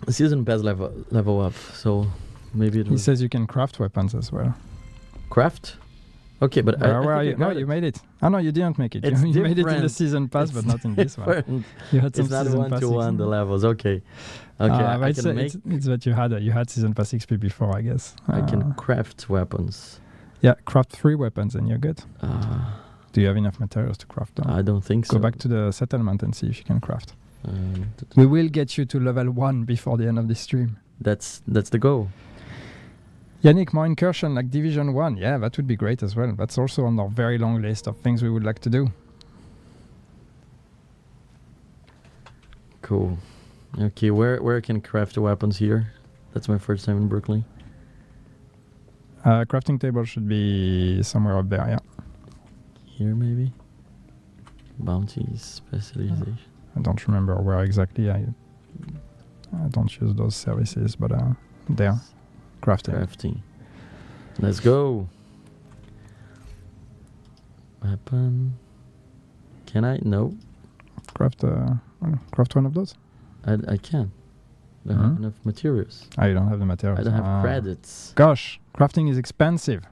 Season pass level up, so maybe it He was says you can craft weapons as well. craft. Okay, but Where I are think you? I No, got you it. made it. Oh no, you didn't make it. It's You made it in the different. season pass, but not in this one. different. You had some It's not season 1 pass to 1 the XP. levels. Okay. I But can make. it's that you had season pass XP before, I guess. I can craft weapons. Yeah, craft 3 weapons and you're good. Uh, Do you have enough materials to craft them? I don't think so. Go back to the settlement and see if you can craft. Um, We will get you to level 1 before the end of this stream. that's the goal. Yannick, more incursion like Division 1. Yeah, that would be great as well. That's also on our very long list of things we would like to do. Cool. Okay, where I can craft the weapons here? That's my first time in Brooklyn. Crafting table should be somewhere up there, yeah. Here maybe. Bounties, specialization. I don't remember where exactly. I don't use those services, but there. Crafting. Crafting. Let's go. Weapon. Can I? No, Craft one of those. I can't. I don't have enough materials. You don't have the materials. I don't have credits. Gosh, crafting is expensive.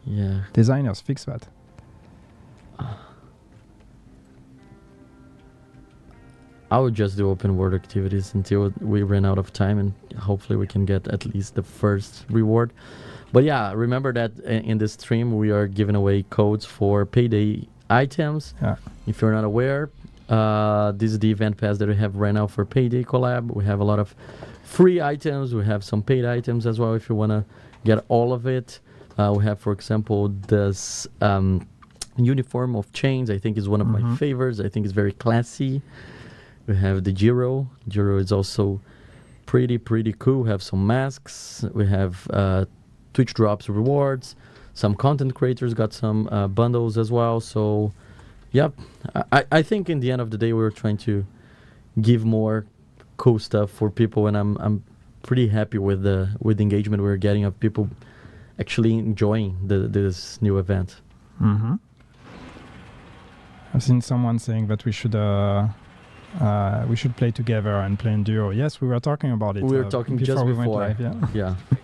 Yeah. Designers, fix that. I would just do open world activities until we run out of time, and hopefully we can get at least the first reward. But yeah, remember that in this stream we are giving away codes for payday items. Yeah. If you're not aware, this is the event pass that we have right now for payday collab. We have a lot of free items. We have some paid items as well if you want to get all of it. We have, for example, this uniform of chains. I think is one of my favorites. I think it's very classy. We have the Giro. Giro is also pretty cool. We have some masks. We have Twitch drops rewards. Some content creators got some bundles as well. So Yep. I think in the end of the day we're trying to give more cool stuff for people, and I'm pretty happy with the engagement we're getting of people actually enjoying this new event. Mm-hmm. I've seen someone saying that we should play together and play in duo. Yes, we were talking about it. We were talking before just we before. went live. Yeah. Yeah.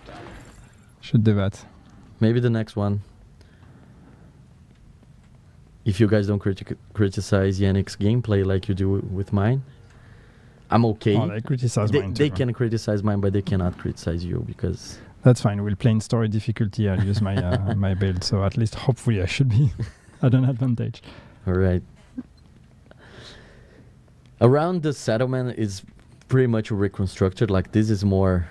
Should do that. Maybe the next one. If you guys don't criticize Yannick's gameplay like you do with mine, I'm okay. Oh, they criticize mine too. They can criticize mine, but they cannot criticize you because... That's fine. We'll play in story difficulty. I'll use my my build, so at least hopefully I should be at an advantage. All right. Around the settlement is pretty much reconstructed. Like this is more...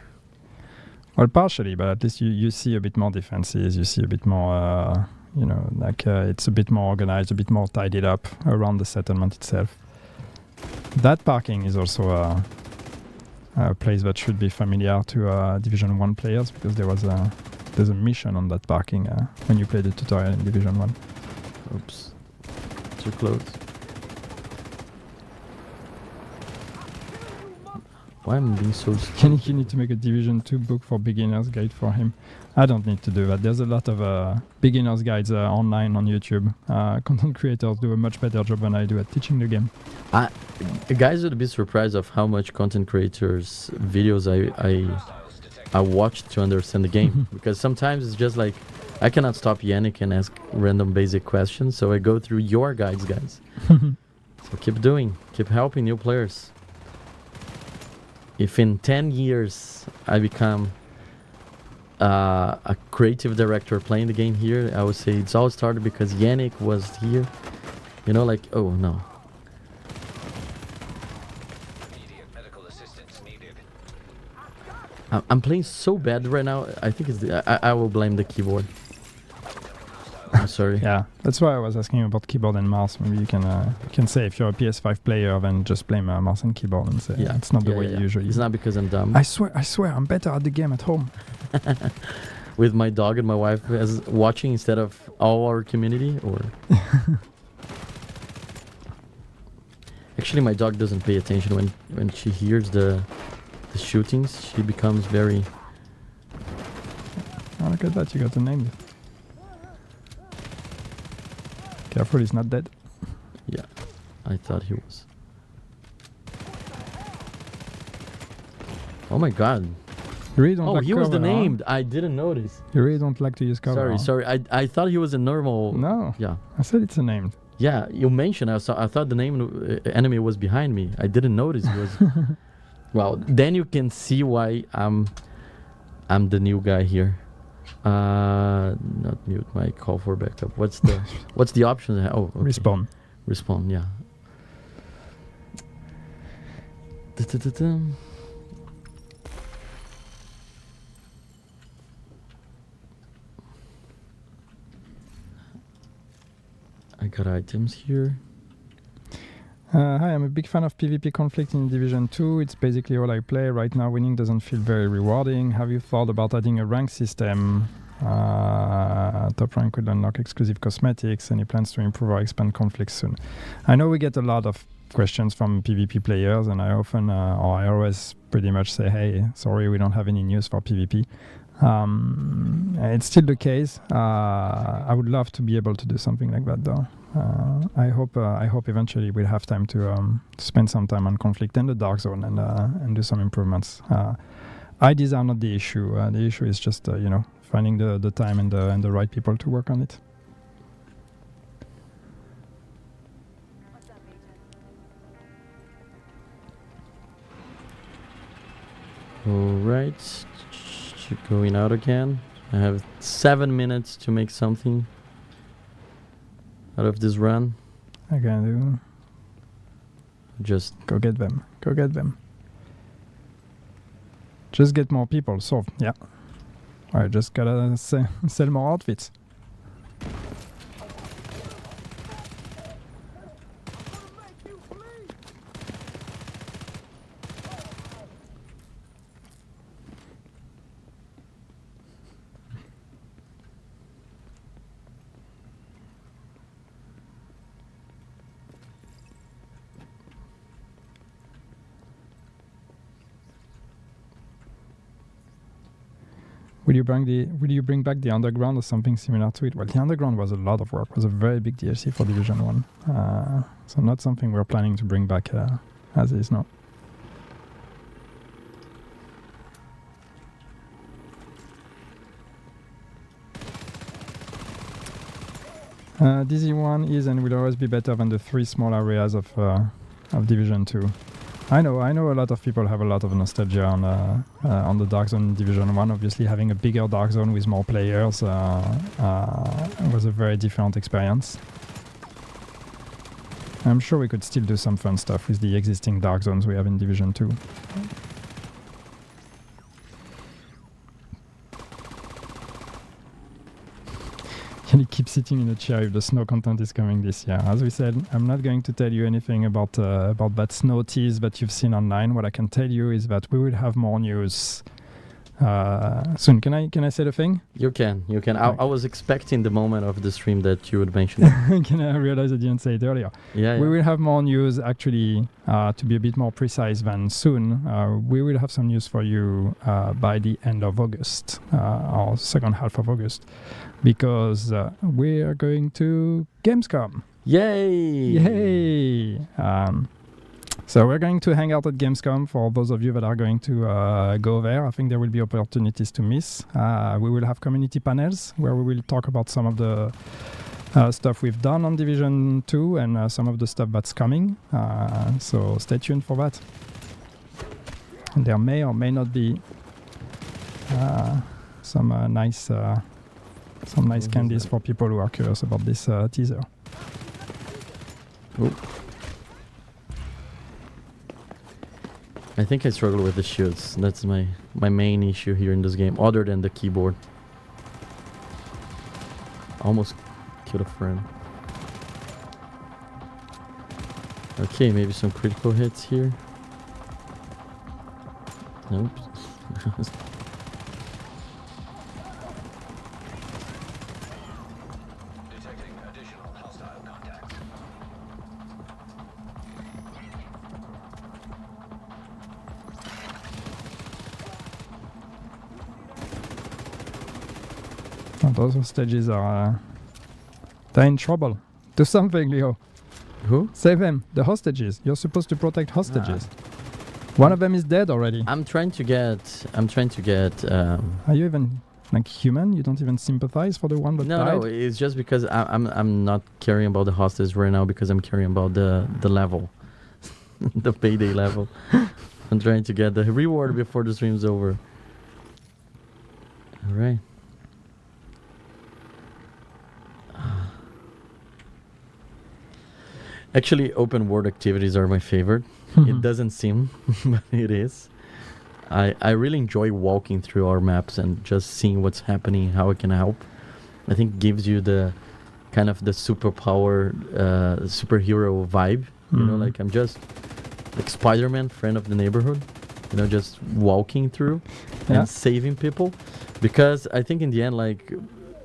Well, partially, but at least you see a bit more defenses. You see a bit more... it's a bit more organized, a bit more tidied up around the settlement itself. That parking is also a place that should be familiar to Division 1 players, because there's a mission on that parking when you play the tutorial in Division 1. Oops. Too close. Why am I being so scared? You need to make a Division 2 book for beginners guide for him. I don't need to do that. There's a lot of beginners guides online on YouTube. Content creators do a much better job than I do at teaching the game. Guys would be surprised of how much content creators videos I watched to understand the game. Because sometimes it's just like I cannot stop Yannick and ask random basic questions, so I go through your guides, guys. So keep helping new players. If in 10 years I become a creative director playing the game here, I would say it's all started because Yannick was here. Oh no. Immediate medical assistance needed. I'm playing so bad right now. I think it's I will blame the keyboard. I'm sorry. Yeah, that's why I was asking about keyboard and mouse. Maybe you can say if you're a PS5 player, then just blame mouse and keyboard and say it's not the way you usually. It's not because I'm dumb. I swear, I'm better at the game at home. With my dog and my wife as watching instead of all our community, or actually my dog doesn't pay attention when she hears the shootings. She becomes very... Oh, look at that, you got the name. Careful, he's not dead. Yeah, I thought he was. Oh my god. You really don't like he was the cover, huh? named. I didn't notice. You really don't like to use cover. Sorry. I thought he was a normal... No. Yeah. I said it's a name. Yeah, you mentioned. I thought the name enemy was behind me. I didn't notice he was... Well, then you can see why I'm the new guy here. Not mute my call for backup. What's the option? Oh, okay. Respawn, yeah. I got items here. Hi, I'm a big fan of PvP conflict in Division 2. It's basically all I play. Right now, winning doesn't feel very rewarding. Have you thought about adding a rank system? Top rank could unlock exclusive cosmetics. Any plans to improve or expand conflicts soon? I know we get a lot of questions from PvP players, and I often, or I always pretty much say, hey, sorry, we don't have any news for PvP. It's still the case. I would love to be able to do something like that, though. I hope eventually we'll have time to spend some time on conflict and the dark zone and do some improvements. IDs are not the issue. The issue is just finding the time and the right people to work on it. All right, going out again. I have 7 minutes to make something out of this run. I can do. Just go get them. Go get them. Just get more people. So yeah. I just gotta sell more outfits. Will you bring back the underground or something similar to it? Well, the underground was a lot of work. It was a very big DLC for Division 1. So not something we're planning to bring back as is now. DZ1 is and will always be better than the 3 small areas of Division 2. I know a lot of people have a lot of nostalgia on the Dark Zone in Division 1. Obviously, having a bigger Dark Zone with more players was a very different experience. I'm sure we could still do some fun stuff with the existing Dark Zones we have in Division 2. Can you keep sitting in a chair if the snow content is coming this year? As we said, I'm not going to tell you anything about that snow tease that you've seen online. What I can tell you is that we will have more news soon. Can I say the thing? You can. Okay. I was expecting the moment of the stream that you would mention it. Can I realize I didn't say it earlier? Yeah. We will have more news, actually, to be a bit more precise than soon. We will have some news for you by the end of August, or second half of August, because we are going to Gamescom. Yay! So we're going to hang out at Gamescom for those of you that are going to go there. I think there will be opportunities to miss. We will have community panels where we will talk about some of the stuff we've done on Division 2 and some of the stuff that's coming. So stay tuned for that. And there may or may not be some nice candies for people who are curious about this teaser. Ooh. I think I struggle with the shields. That's my main issue here in this game, other than the keyboard. Almost killed a friend. Okay, maybe some critical hits here. Nope. Detecting additional hostile contacts. Those hostages are... they're in trouble. Do something, Leo. Who? Save them. The hostages. You're supposed to protect hostages. One of them is dead already. I'm trying to get. Are you even like human? You don't even sympathize for the one that died? No, it's just because I'm not caring about the hostages right now because I'm caring about the level, the payday level. I'm trying to get the reward before the stream's over. All right. Actually, open world activities are my favorite. It doesn't seem, but it is. I really enjoy walking through our maps and just seeing what's happening, how I can help. I think gives you the kind of the superpower, superhero vibe. You know, like I'm just like Spider-Man, friend of the neighborhood. You know, just walking through and saving people. Because I think in the end, like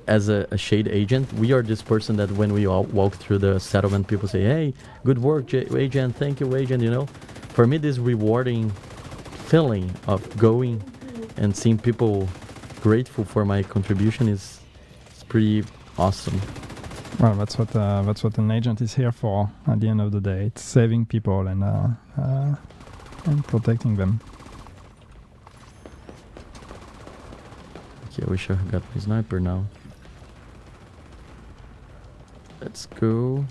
as a shade agent, we are this person that when we all walk through the settlement, people say, "Hey, good work, agent. Thank you, agent." You know, for me, this rewarding feeling of going and seeing people grateful for my contribution is pretty awesome. Well, that's what an agent is here for. At the end of the day, it's saving people and protecting them. Okay, I wish I got my sniper now. Let's go.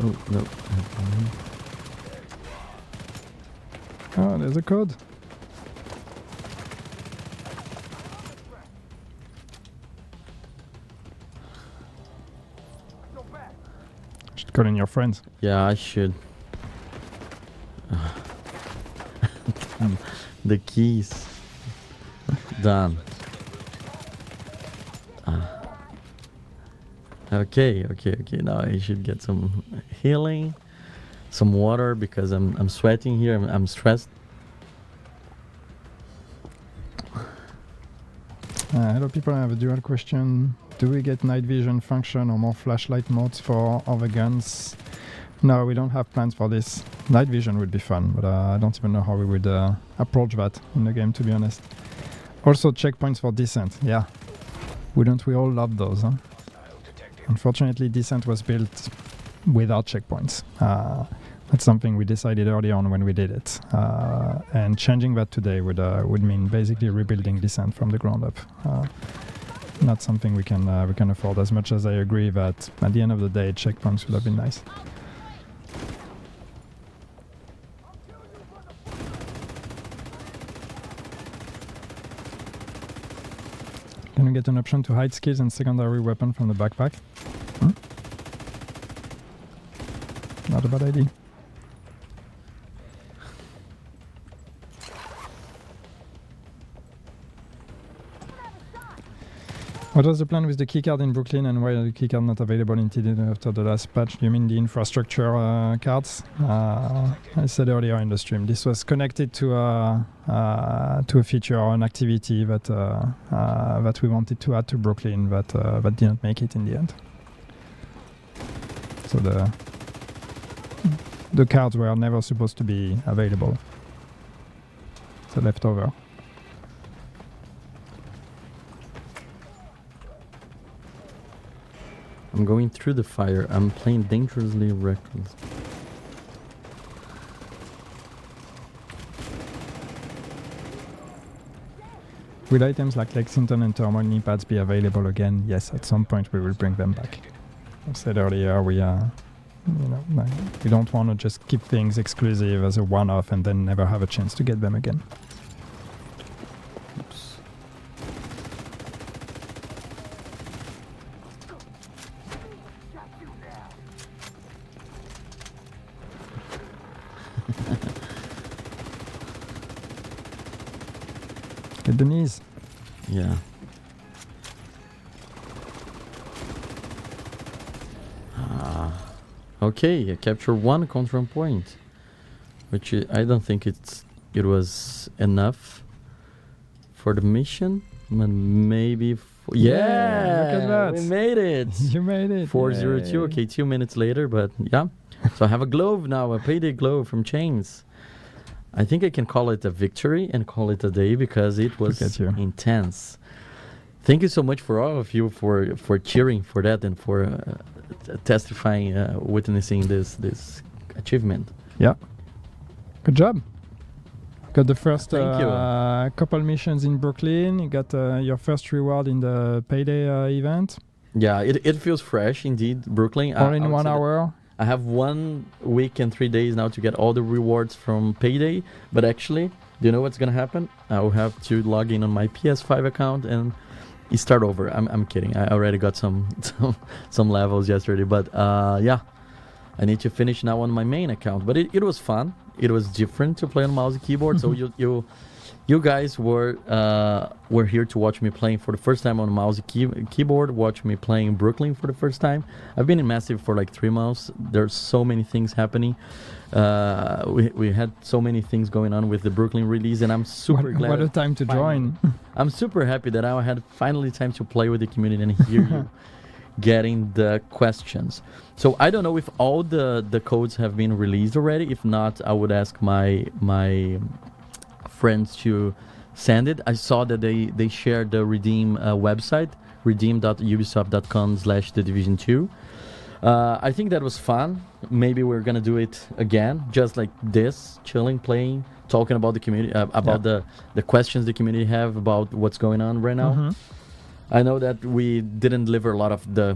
Oh, no. Oh, there's a code. Should call in your friends. Yeah, I should. The keys. Done. Okay. Now I should get some healing, some water because I'm sweating here. I'm stressed. Hello, people. I have a dual question. Do we get night vision function or more flashlight modes for other guns? No, we don't have plans for this. Night vision would be fun, but I don't even know how we would approach that in the game, to be honest. Also, checkpoints for descent. Yeah. Wouldn't we all love those, huh? Unfortunately, descent was built without checkpoints. That's something we decided early on when we did it. And changing that today would mean basically rebuilding descent from the ground up. Not something we can afford, as much as I agree that at the end of the day, checkpoints would have been nice. Can we get an option to hide skills and secondary weapon from the backpack? Not a bad idea. What was the plan with the keycard in Brooklyn, and why are the keycard not available indeed after the last patch? You mean the infrastructure cards? I said earlier in the stream, this was connected to a feature or an activity that that we wanted to add to Brooklyn, that didn't make it in the end. So the cards were never supposed to be available. It's a leftover. I'm going through the fire. I'm playing dangerously reckless. Will items like Lexington and thermal knee pads be available again? Yes, at some point we will bring them back. I said earlier, we don't want to just keep things exclusive as a one-off and then never have a chance to get them again. Oops. Get the knees. Yeah. Okay, I capture one control point, which I don't think it was enough for the mission, but maybe. Yeah, look at that. We made it. You made it. 402. Yay. Okay, 2 minutes later, but yeah. So I have a glove now, a payday glove from Chains. I think I can call it a victory and call it a day because it was intense. Thank you so much for all of you for cheering for that and for testifying, witnessing this achievement. Yeah. Good job. Got the first Thank you. couple missions in Brooklyn. You got your first reward in the payday event. Yeah, it feels fresh indeed, Brooklyn. All in 1 hour. I have 1 week and 3 days now to get all the rewards from Payday. But actually, do you know what's gonna happen? I will have to log in on my PS5 account and start over. I'm kidding. I already got some levels yesterday. But yeah, I need to finish now on my main account. But it was fun. It was different to play on mouse and keyboard. So you guys were here to watch me playing for the first time on mouse and keyboard, watch me playing Brooklyn for the first time. I've been in Massive for like 3 months. There's so many things happening. We had so many things going on with the Brooklyn release, and I'm super glad. What a time to join. I'm super happy that I had finally time to play with the community and hear you getting the questions. So I don't know if all the codes have been released already. If not, I would ask my friends to send it. I saw that they shared the Redeem website, redeem.ubisoft.com/thedivision2. I think that was fun. Maybe we're gonna do it again, just like this, chilling, playing, talking about the community, about the questions the community have about what's going on right now. Mm-hmm. I know that we didn't deliver a lot of the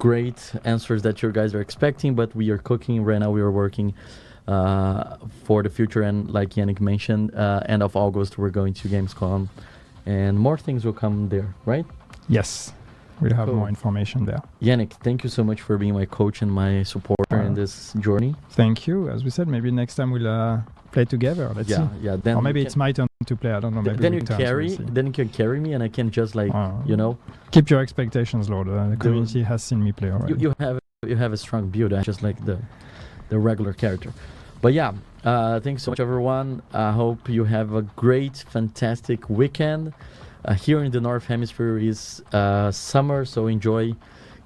great answers that you guys are expecting, but we are cooking right now. We are working for the future, and like Yannick mentioned, end of August we're going to Gamescom, and more things will come there, right? Yes, we'll have Cool. more information there. Yannick, thank you so much for being my coach and my supporter in this journey. Thank you. As we said, maybe next time we'll play together. Let's see. Yeah. Then Or maybe you it's my turn to play. I don't know. Maybe then we you turn, carry. so we'll see. Then you can carry me, and I can just like Keep your expectations low. The community has seen me play already. you have a strong build, just like the regular character. But yeah, thanks so much, everyone. I hope you have a great, fantastic weekend. Here in the North Hemisphere is summer, so enjoy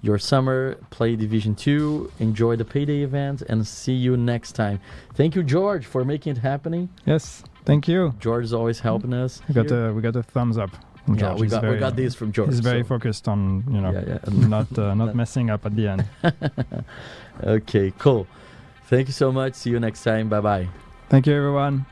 your summer, play Division 2, enjoy the payday event, and see you next time. Thank you, George, for making it happening. Yes, thank you. George is always helping us. We got a thumbs up. From Yeah, George. we got this from George. He's very so- focused on not messing up at the end. Okay, cool. Thank you so much. See you next time. Bye bye. Thank you, everyone.